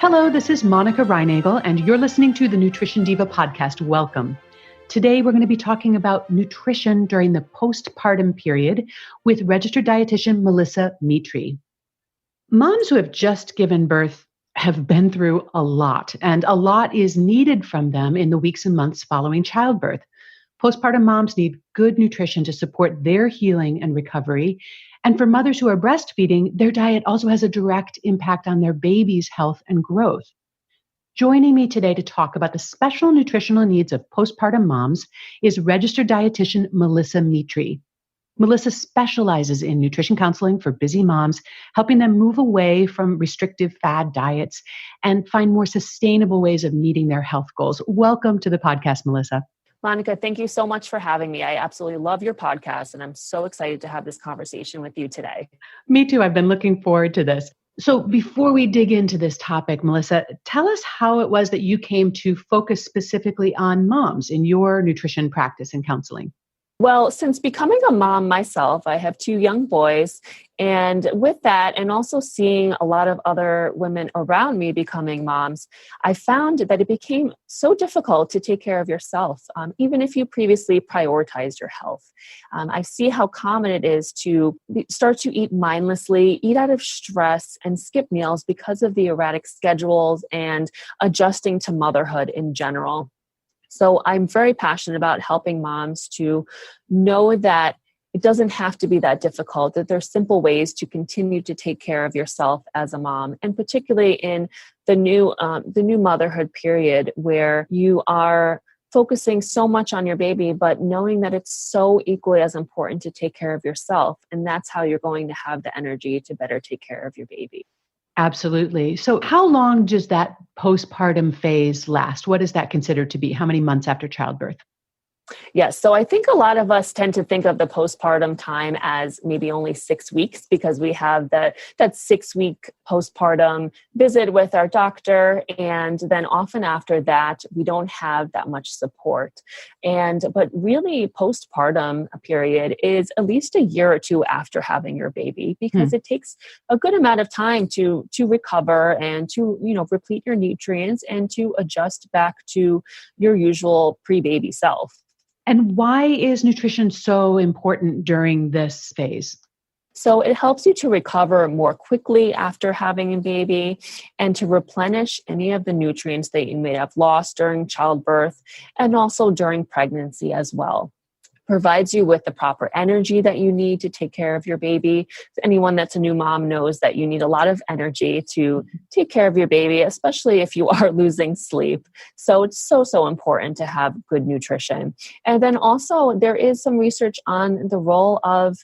Hello, this is Monica Reinagel, and you're listening to the Nutrition Diva podcast. Welcome. Today, we're going to be talking about nutrition during the postpartum period with registered dietitian Melissa Mitri. Moms who have just given birth have been through a lot, and a lot is needed from them in the weeks and months following childbirth. Postpartum moms need good nutrition to support their healing and recovery. And for mothers who are breastfeeding, their diet also has a direct impact on their baby's health and growth. Joining me today to talk about the special nutritional needs of postpartum moms is registered dietitian Melissa Mitri. Melissa specializes in nutrition counseling for busy moms, helping them move away from restrictive fad diets and find more sustainable ways of meeting their health goals. Welcome to the podcast, Melissa. Monica, thank you so much for having me. I absolutely love your podcast, and I'm so excited to have this conversation with you today. Me too. I've been looking forward to this. So before we dig into this topic, Melissa, tell us how it was that you came to focus specifically on moms in your nutrition practice and counseling. Well, since becoming a mom myself, I have 2 young boys. And with that, and also seeing a lot of other women around me becoming moms, I found that it became so difficult to take care of yourself, even if you previously prioritized your health. I see how common it is to start to eat mindlessly, eat out of stress, and skip meals because of the erratic schedules and adjusting to motherhood in general. So I'm very passionate about helping moms to know that it doesn't have to be that difficult, that there's simple ways to continue to take care of yourself as a mom, and particularly in the new motherhood period where you are focusing so much on your baby, but knowing that it's so equally as important to take care of yourself. And that's how you're going to have the energy to better take care of your baby. Absolutely. So how long does that postpartum phase last? What is that considered to be? How many months after childbirth? Yes. So I think a lot of us tend to think of the postpartum time as maybe only 6 weeks because we have that 6-week postpartum visit with our doctor. And then often after that, we don't have that much support. But really postpartum period is at least a year or 2 after having your baby because it takes a good amount of time to recover and to, replete your nutrients and to adjust back to your usual pre-baby self. And why is nutrition so important during this phase? So it helps you to recover more quickly after having a baby and to replenish any of the nutrients that you may have lost during childbirth and also during pregnancy as well. Provides you with the proper energy that you need to take care of your baby. Anyone that's a new mom knows that you need a lot of energy to take care of your baby, especially if you are losing sleep. So it's so important to have good nutrition. And then also there is some research on the role of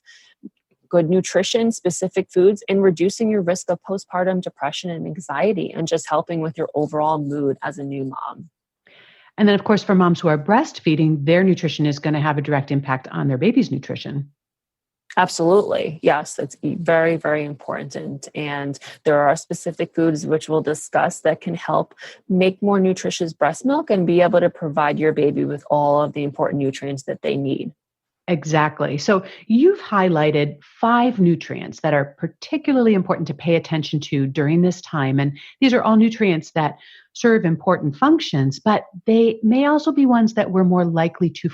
good nutrition, specific foods in reducing your risk of postpartum depression and anxiety and just helping with your overall mood as a new mom. And then, of course, for moms who are breastfeeding, their nutrition is going to have a direct impact on their baby's nutrition. Absolutely. Yes, it's very, very important. And there are specific foods which we'll discuss that can help make more nutritious breast milk and be able to provide your baby with all of the important nutrients that they need. Exactly. So you've highlighted 5 nutrients that are particularly important to pay attention to during this time. And these are all nutrients that serve important functions, but they may also be ones that we're more likely to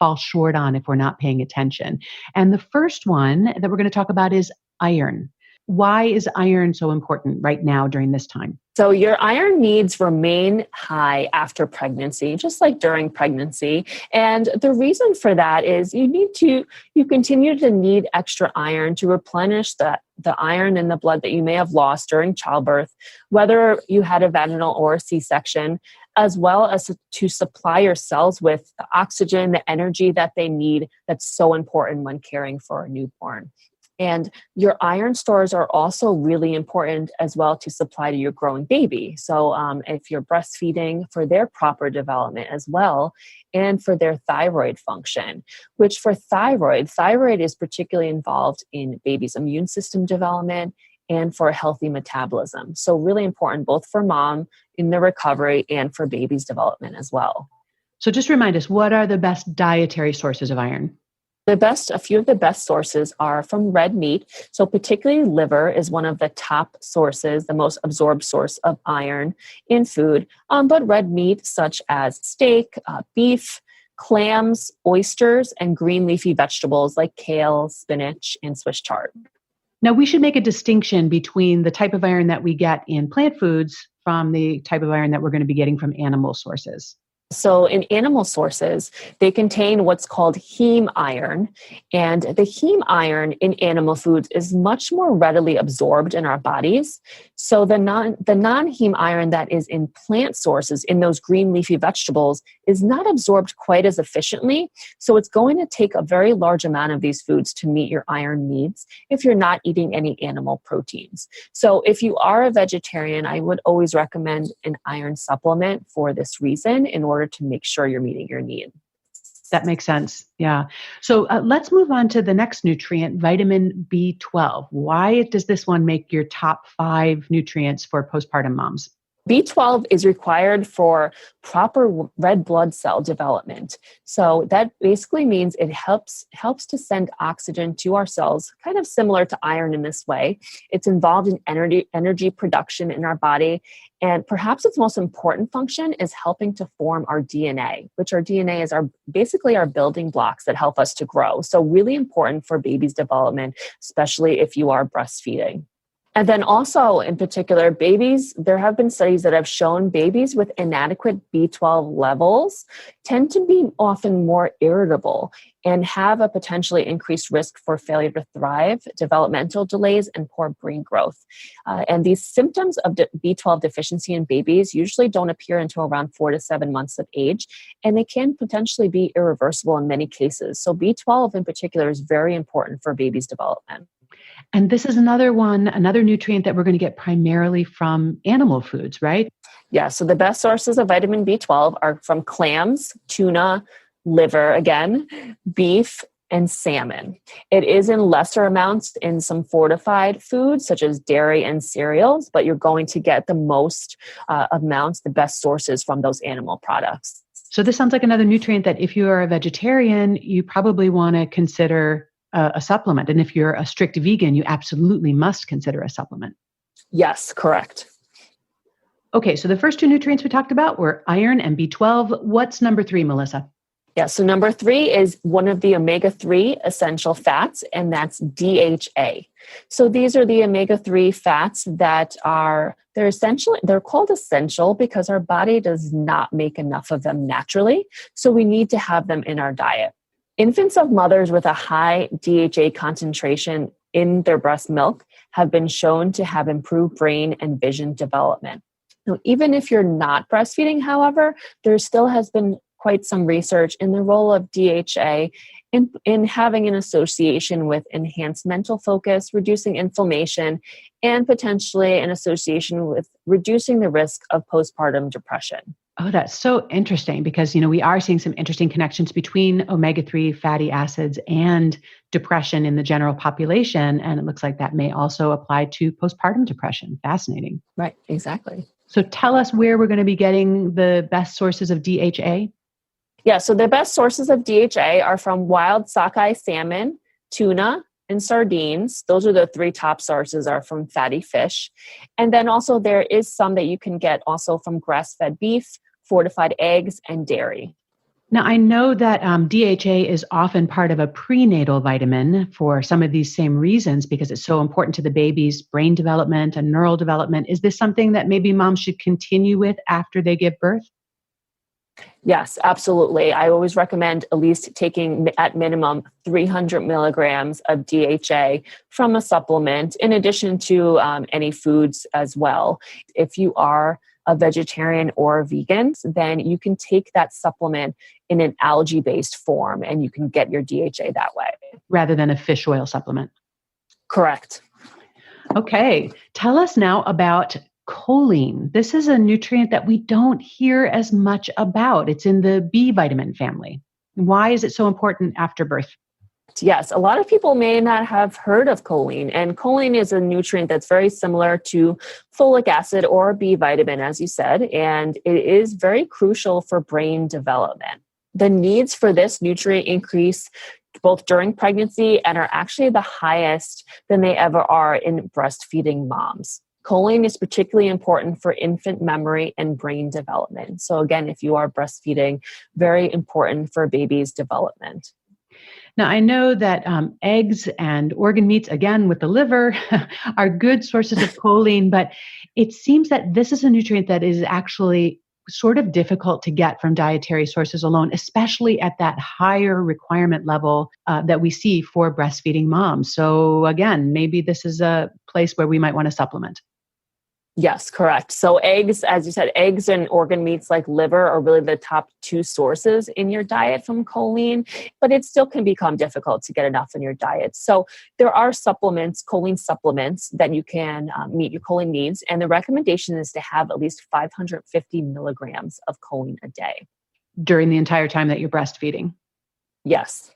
fall short on if we're not paying attention. And the first one that we're going to talk about is iron. Why is iron so important right now during this time? So your iron needs remain high after pregnancy, just like during pregnancy. And the reason for that is you continue to need extra iron to replenish the iron in the blood that you may have lost during childbirth, whether you had a vaginal or a C-section, as well as to supply your cells with the oxygen, the energy that they need that's so important when caring for a newborn. And your iron stores are also really important as well to supply to your growing baby. So if you're breastfeeding, for their proper development as well, and for their thyroid function, which for thyroid is particularly involved in baby's immune system development and for a healthy metabolism. So really important both for mom in the recovery and for baby's development as well. So just remind us, what are the best dietary sources of iron? A few of the best sources are from red meat. So particularly liver is one of the top sources, the most absorbed source of iron in food. But red meat such as steak, beef, clams, oysters, and green leafy vegetables like kale, spinach, and Swiss chard. Now, we should make a distinction between the type of iron that we get in plant foods from the type of iron that we're going to be getting from animal sources. So in animal sources, they contain what's called heme iron. And the heme iron in animal foods is much more readily absorbed in our bodies. So the non-heme iron that is in plant sources, in those green leafy vegetables, is not absorbed quite as efficiently. So it's going to take a very large amount of these foods to meet your iron needs if you're not eating any animal proteins. So if you are a vegetarian, I would always recommend an iron supplement for this reason in order to make sure you're meeting your need. That makes sense. Yeah. So let's move on to the next nutrient, vitamin B12. Why does this one make your top 5 nutrients for postpartum moms? B12 is required for proper red blood cell development. So that basically means it helps to send oxygen to our cells, kind of similar to iron in this way. It's involved in energy production in our body. And perhaps its most important function is helping to form our DNA, which our DNA is basically our building blocks that help us to grow. So really important for baby's development, especially if you are breastfeeding. And then also, in particular, babies, there have been studies that have shown babies with inadequate B12 levels tend to be often more irritable and have a potentially increased risk for failure to thrive, developmental delays, and poor brain growth. And these symptoms of B12 deficiency in babies usually don't appear until around 4 to 7 months of age, and they can potentially be irreversible in many cases. So B12 in particular is very important for babies' development. And this is another nutrient that we're going to get primarily from animal foods, right? Yeah, so the best sources of vitamin B12 are from clams, tuna, liver, again, beef, and salmon. It is in lesser amounts in some fortified foods such as dairy and cereals, but you're going to get the most amounts, the best sources from those animal products. So this sounds like another nutrient that if you are a vegetarian, you probably want to consider a supplement. And if you're a strict vegan, you absolutely must consider a supplement. Yes, correct. Okay, so the first 2 nutrients we talked about were iron and B12. What's number 3, Melissa? Yeah, so number 3 is one of the omega-3 essential fats, and that's DHA. So these are the omega-3 fats that they're called essential because our body does not make enough of them naturally. So we need to have them in our diet. Infants of mothers with a high DHA concentration in their breast milk have been shown to have improved brain and vision development. Now, even if you're not breastfeeding, however, there still has been quite some research in the role of DHA in having an association with enhanced mental focus, reducing inflammation, and potentially an association with reducing the risk of postpartum depression. Oh, that's so interesting because, we are seeing some interesting connections between omega-3 fatty acids and depression in the general population. And it looks like that may also apply to postpartum depression. Fascinating. Right, exactly. So tell us where we're going to be getting the best sources of DHA. Yeah, so the best sources of DHA are from wild sockeye salmon, tuna, and sardines. Those are the 3 top sources are from fatty fish. And then also there is some that you can get also from grass-fed beef, fortified eggs, and dairy. Now, I know that DHA is often part of a prenatal vitamin for some of these same reasons because it's so important to the baby's brain development and neural development. Is this something that maybe moms should continue with after they give birth? Yes, absolutely. I always recommend at least taking at minimum 300 milligrams of DHA from a supplement in addition to any foods as well. If you are a vegetarian or a vegan, then you can take that supplement in an algae-based form and you can get your DHA that way. Rather than a fish oil supplement. Correct. Okay. Tell us now about choline. This is a nutrient that we don't hear as much about. It's in the B vitamin family. Why is it so important after birth? Yes, a lot of people may not have heard of choline, and choline is a nutrient that's very similar to folic acid or B vitamin, as you said, and it is very crucial for brain development. The needs for this nutrient increase both during pregnancy and are actually the highest than they ever are in breastfeeding moms. Choline is particularly important for infant memory and brain development. So again, if you are breastfeeding, very important for a baby's development. Now, I know that eggs and organ meats, again, with the liver, are good sources of choline, but it seems that this is a nutrient that is actually sort of difficult to get from dietary sources alone, especially at that higher requirement level that we see for breastfeeding moms. So again, maybe this is a place where we might want to supplement. Yes, correct. So eggs, as you said, eggs and organ meats like liver are really the top two sources in your diet from choline, but it still can become difficult to get enough in your diet. So there are supplements, choline supplements, that you can meet your choline needs. And the recommendation is to have at least 550 milligrams of choline a day. During the entire time that you're breastfeeding? Yes.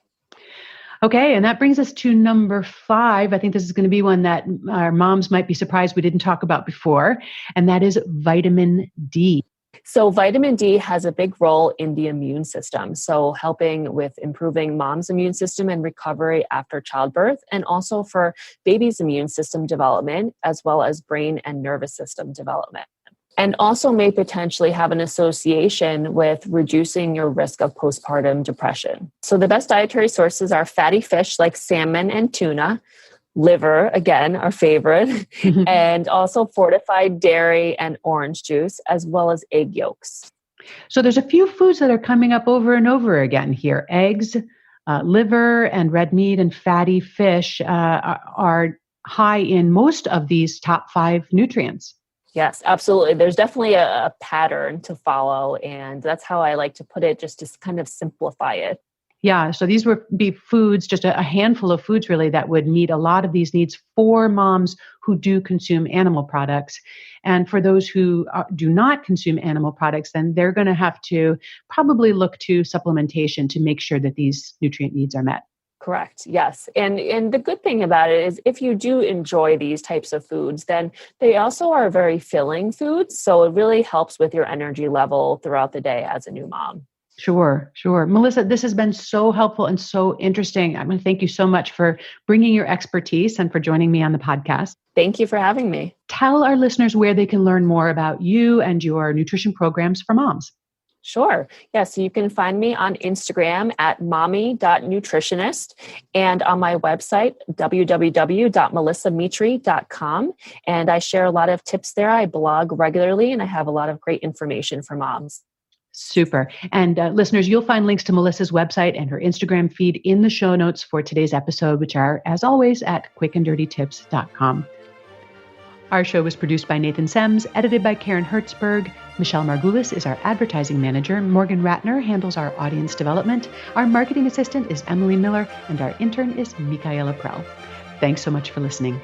Okay, and that brings us to number 5. I think this is going to be one that our moms might be surprised we didn't talk about before, and that is vitamin D. So vitamin D has a big role in the immune system, so helping with improving mom's immune system and recovery after childbirth, and also for baby's immune system development, as well as brain and nervous system development. And also may potentially have an association with reducing your risk of postpartum depression. So the best dietary sources are fatty fish like salmon and tuna, liver, again, our favorite, and also fortified dairy and orange juice, as well as egg yolks. So there's a few foods that are coming up over and over again here. Eggs, liver, and red meat and fatty fish are high in most of these top 5 nutrients. Yes, absolutely. There's definitely a pattern to follow, and that's how I like to put it, just to kind of simplify it. Yeah, so these would be foods, just a handful of foods really, that would meet a lot of these needs for moms who do consume animal products. And for those who do not consume animal products, then they're going to have to probably look to supplementation to make sure that these nutrient needs are met. Correct. Yes. And the good thing about it is if you do enjoy these types of foods, then they also are very filling foods. So it really helps with your energy level throughout the day as a new mom. Sure. Melissa, this has been so helpful and so interesting. I want to thank you so much for bringing your expertise and for joining me on the podcast. Thank you for having me. Tell our listeners where they can learn more about you and your nutrition programs for moms. Sure. Yeah. So you can find me on Instagram at mommy.nutritionist and on my website, www.melissamitri.com. And I share a lot of tips there. I blog regularly and I have a lot of great information for moms. Super. And listeners, you'll find links to Melissa's website and her Instagram feed in the show notes for today's episode, which are, as always, at quickanddirtytips.com. Our show was produced by Nathan Sems, edited by Karen Hertzberg. Michelle Margulis is our advertising manager. Morgan Ratner handles our audience development. Our marketing assistant is Emily Miller, and our intern is Michaela Prell. Thanks so much for listening.